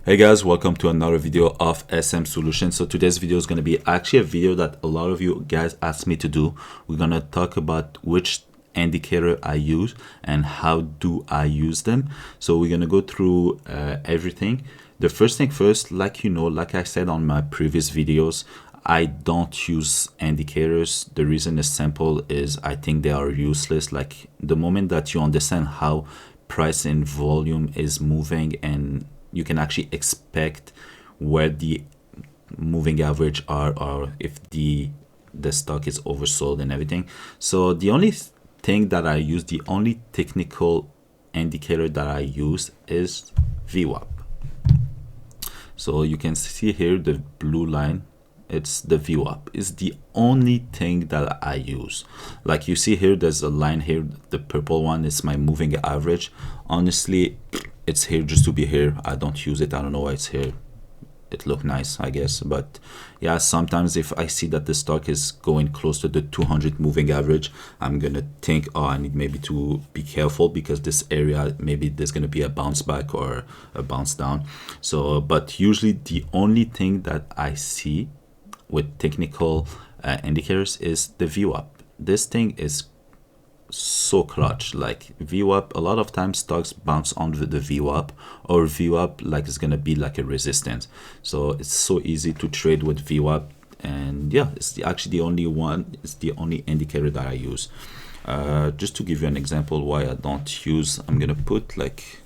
Hey guys, welcome to another video of SM Solutions. So today's video is going to be actually a video that a lot of you guys asked me to do. We're going to talk about which indicator I use and how do I use them. So we're going to go through everything. The first thing first, like I said on my previous videos, I don't use indicators. The reason is simple, is I think they are useless. Like the moment that you understand how price and volume is moving, and you can actually expect where the moving average are, or if the stock is oversold and everything. So the only thing that I use, the only technical indicator that I use is VWAP. So you can see here the blue line, it's the VWAP. It's the only thing that I use. Like you see here, there's a line here, the purple one is my moving average. Honestly, it's here just to be here. I don't use it. I don't know why it's here. It look nice, I guess, but yeah, sometimes if I see that the stock is going close to the 200 moving average, I'm gonna think, oh, I need maybe to be careful because this area, maybe there's gonna be a bounce back or a bounce down. So but usually the only thing that I see with technical indicators is the VWAP. This thing is so clutch. Like VWAP, a lot of times stocks bounce on the VWAP, or VWAP like it's gonna be like a resistance. So it's so easy to trade with VWAP, and yeah, it's actually the only one, it's the only indicator that I use. Just to give you an example why I don't use, I'm gonna put like,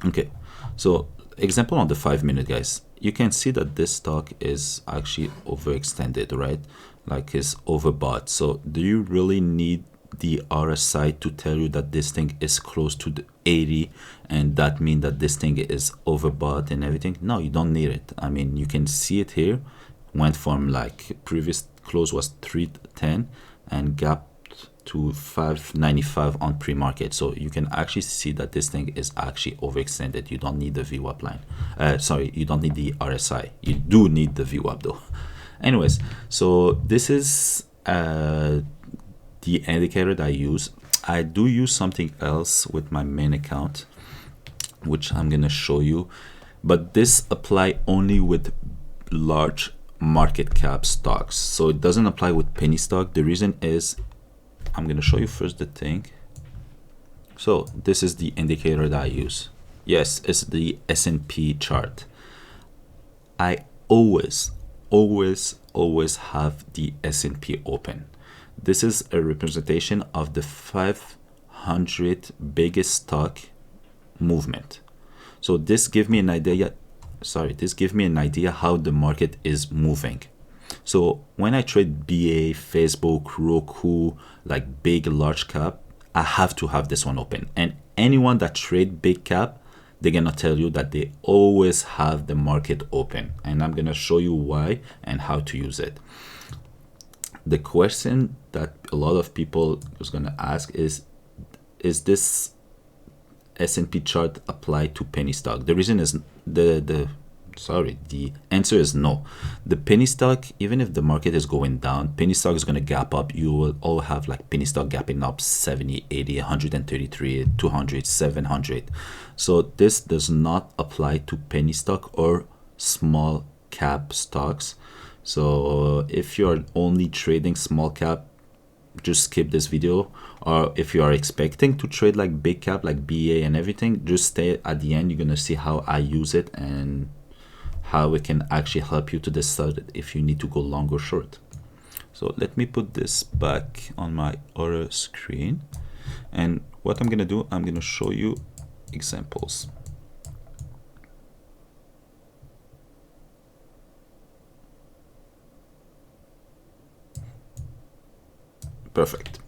okay, so example on the 5-minute, guys. You can see that this stock is actually overextended, right? Like it's overbought. So do you really need the RSI to tell you that this thing is close to the 80, and that means that this thing is overbought and everything? No, you don't need it. I mean, you can see it here, went from like previous close was 310 and gap to 595 on pre-market. So you can actually see that this thing is actually overextended. You don't need the VWAP line. Sorry, you don't need the RSI. You do need the VWAP though. Anyways, so this is the indicator that I use. I do use something else with my main account, which I'm gonna show you, but this apply only with large market cap stocks. So it doesn't apply with penny stock. The reason is, I'm gonna show you first the thing. So this is the indicator that I use. Yes, it's the S&P chart. I always have the S&P open. This is a representation of the 500 biggest stock movement. So this gives me an idea, how the market is moving. So when I trade BA, Facebook, Roku, like big large cap, I have to have this one open. And anyone that trade big cap, they're gonna tell you that they always have the market open, and I'm gonna show you why and how to use it. The question that a lot of people is gonna ask is this S&P chart apply to penny stock? The reason is the answer is no. The penny stock, even if the market is going down, penny stock is going to gap up. You will all have like penny stock gapping up 70, 80, 133, 200, 700. So this does not apply to penny stock or small cap stocks. So if you're only trading small cap, just skip this video. Or if you are expecting to trade like big cap, like BA and everything, just stay at the end. You're going to see how I use it and how it can actually help you to decide if you need to go long or short. So let me put this back on my other screen, and what I'm gonna do, I'm gonna show you examples. Perfect.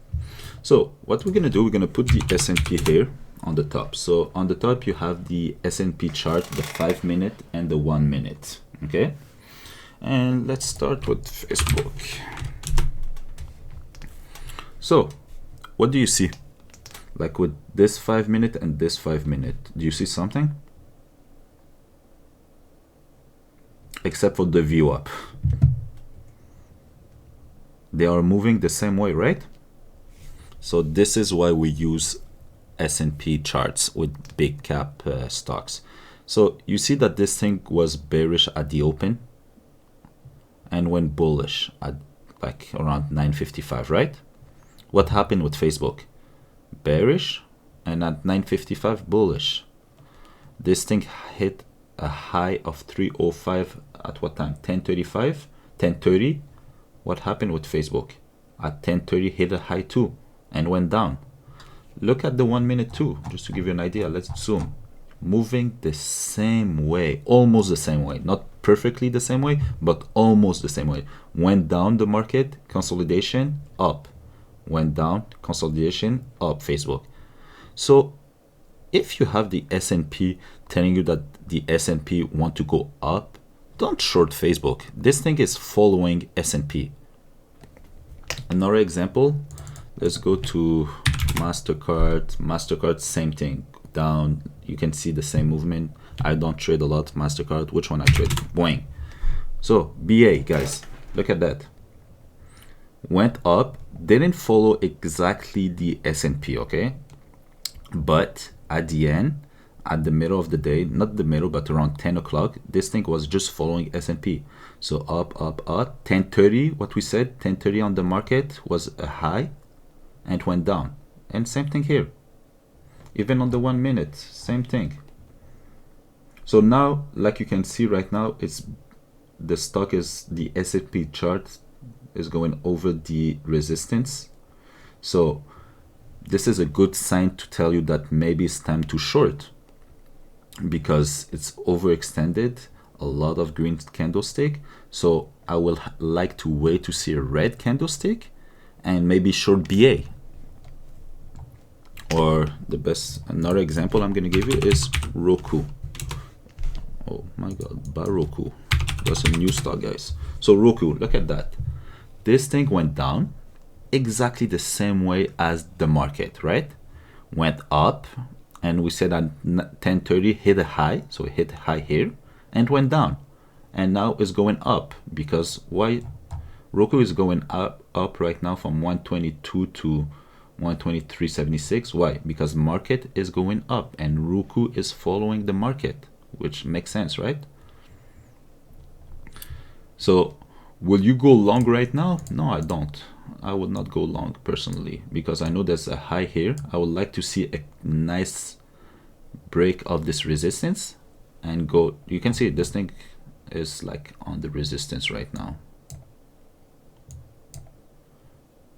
So what we're gonna do, we're gonna put the S&P here on the top. So on the top you have the S&P chart, the 5-minute and the 1-minute. Okay, and let's start with Facebook. So what do you see? Like with this 5-minute and this 5-minute, do you see something? Except for the VWAP, they are moving the same way, right? So this is why we use S&P charts with big cap stocks. So you see that this thing was bearish at the open and went bullish at like around 9:55, right? What happened with Facebook? Bearish, and at 9:55 bullish. This thing hit a high of 305 at what time? 10:35, 10:30. What happened with Facebook? At 10:30 hit a high too and went down. Look at the 1 minute too, just to give you an idea. Let's zoom. Moving the same way, almost the same way, not perfectly the same way, but almost the same way. Went down the market, consolidation, up. Went down, consolidation, up, Facebook. So if you have the S&P telling you that the S&P want to go up, don't short Facebook. This thing is following S&P. Another example, let's go to MasterCard. MasterCard, same thing, down. You can see the same movement. I don't trade a lot MasterCard. Which one I trade? Boing. So BA, guys, look at that. Went up, didn't follow exactly the S&P, okay? But at the end, at the middle of the day, not the middle, but around 10 o'clock, this thing was just following S&P. So up, up, up. 10:30, what we said, 10:30 on the market was a high and went down. And same thing here. Even on the 1 minute, same thing. So now, like you can see right now, it's the stock is, the S&P chart is going over the resistance. So this is a good sign to tell you that maybe it's time to short, because it's overextended, a lot of green candlestick. So I will like to wait to see a red candlestick and maybe short BA. Or the best, another example I'm going to give you is Roku. Oh my god, buy Roku. That's a new stock, guys. So Roku, look at that. This thing went down exactly the same way as the market, right? Went up, and we said at 10:30 hit a high, so it hit a high here and went down, and now it's going up. Because why? Roku is going up right now from 122 to 123.76. Why? Because market is going up and Roku is following the market, which makes sense, right? So will you go long right now? No, I don't. I would not go long personally, because I know there's a high here. I would like to see a nice break of this resistance and go. You can see this thing is like on the resistance right now.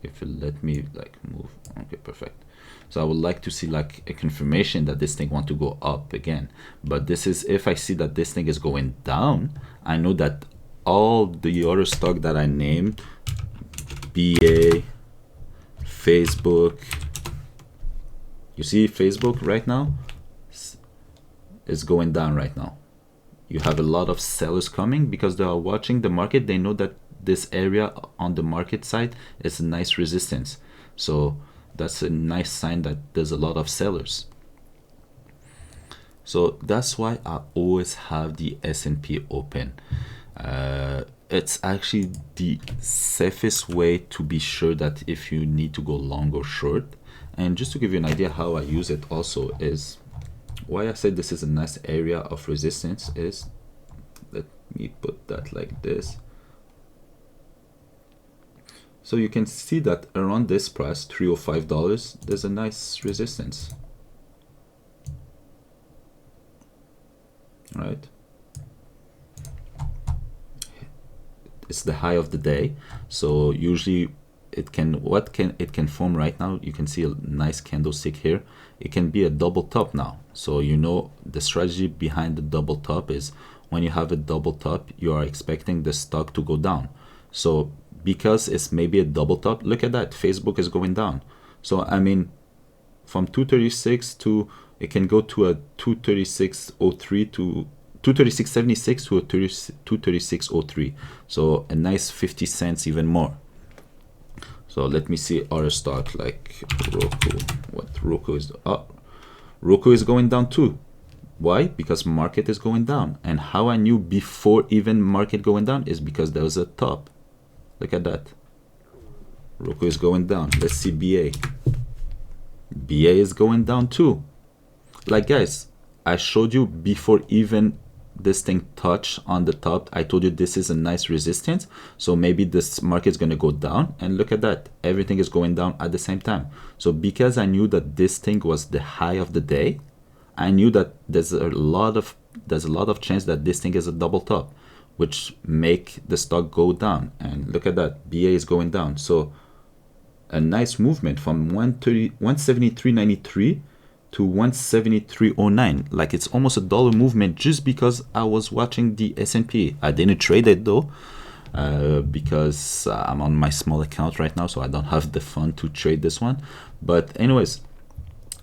If you let me like move, okay, perfect. So I would like to see like a confirmation that this thing want to go up again. But this is, if I see that this thing is going down, I know that all the other stock that I named, BA, Facebook, you see Facebook right now is going down right now. You have a lot of sellers coming because they are watching the market. They know that this area on the market side is a nice resistance. So that's a nice sign that there's a lot of sellers. So that's why I always have the S&P open. It's actually the safest way to be sure that if you need to go long or short. And just to give you an idea how I use it also is, why I said this is a nice area of resistance is, let me put that like this. So you can see that around this price, $305, there's a nice resistance, right? It's the high of the day. So usually it can, it can form right now, you can see a nice candlestick here. It can be a double top now. So you know the strategy behind the double top is, when you have a double top, you are expecting the stock to go down. So because it's maybe a double top, look at that, Facebook is going down. So I mean, from 236 to, it can go to a 236.03 to 236.76 to a 236.03. So a nice 50 cents even more. So let me see other stock like Roku. What Roku is up? Roku is going down too. Why? Because market is going down. And how I knew before even market going down is because there was a top. Look at that. Roku is going down. Let's see BA. BA is going down too. Like guys, I showed you before even this thing touch on the top. I told you this is a nice resistance, so maybe this market is going to go down, and look at that, everything is going down at the same time. So because I knew that this thing was the high of the day, I knew that there's a lot of chance that this thing is a double top, which make the stock go down. And look at that, BA is going down. So a nice movement from 173.93 to 173.09. Like, it's almost a dollar movement just because I was watching the S&P. I didn't trade it though, because I'm on my small account right now, so I don't have the fund to trade this one. But anyways,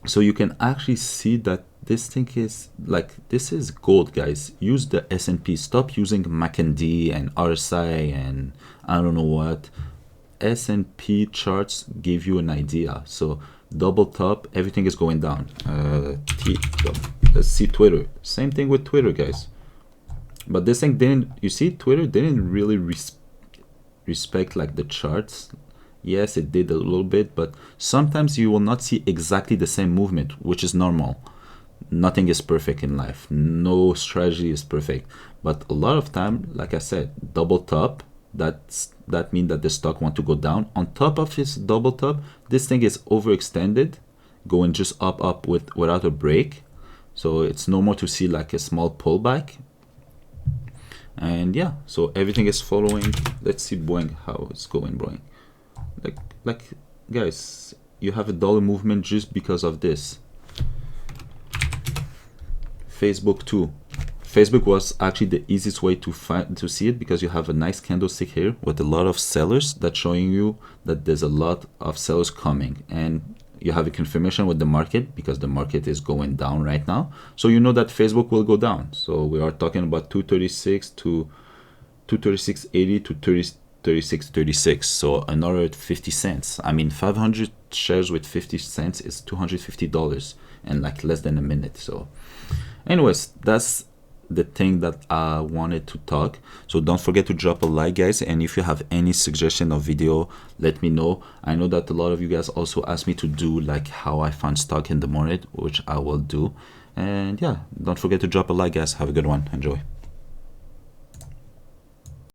so you can actually see that this thing is like, this is gold, guys. Use the S&P. Stop using MACD and RSI and I don't know what. S&P charts give you an idea. So double top, everything is going down. Let's see Twitter. Same thing with Twitter, guys. But this thing didn't, you see, Twitter didn't really respect like the charts. Yes, it did a little bit, but sometimes you will not see exactly the same movement, which is normal. Nothing is perfect in life. No strategy is perfect. But a lot of time, like I said, double top, that means that the stock want to go down. On top of this double top, this thing is overextended, going just up without a break. So it's normal to see like a small pullback. And yeah, so everything is following. Let's see Boeing, how it's going, Boeing. Like guys, you have a dollar movement just because of this. Facebook too. Facebook was actually the easiest way to see it, because you have a nice candlestick here with a lot of sellers that's showing you that there's a lot of sellers coming, and you have a confirmation with the market because the market is going down right now. So you know that Facebook will go down. So we are talking about 236 to 236.80 to 36.36. So another 50 cents. I mean, 500 shares with 50 cents is $250 in like less than a minute. So anyways, that's the thing that I wanted to talk. So don't forget to drop a like, guys, and if you have any suggestion of video, let me know. I know that a lot of you guys also asked me to do like how I found stock in the market, which I will do. And yeah, don't forget to drop a like, guys. Have a good one. Enjoy.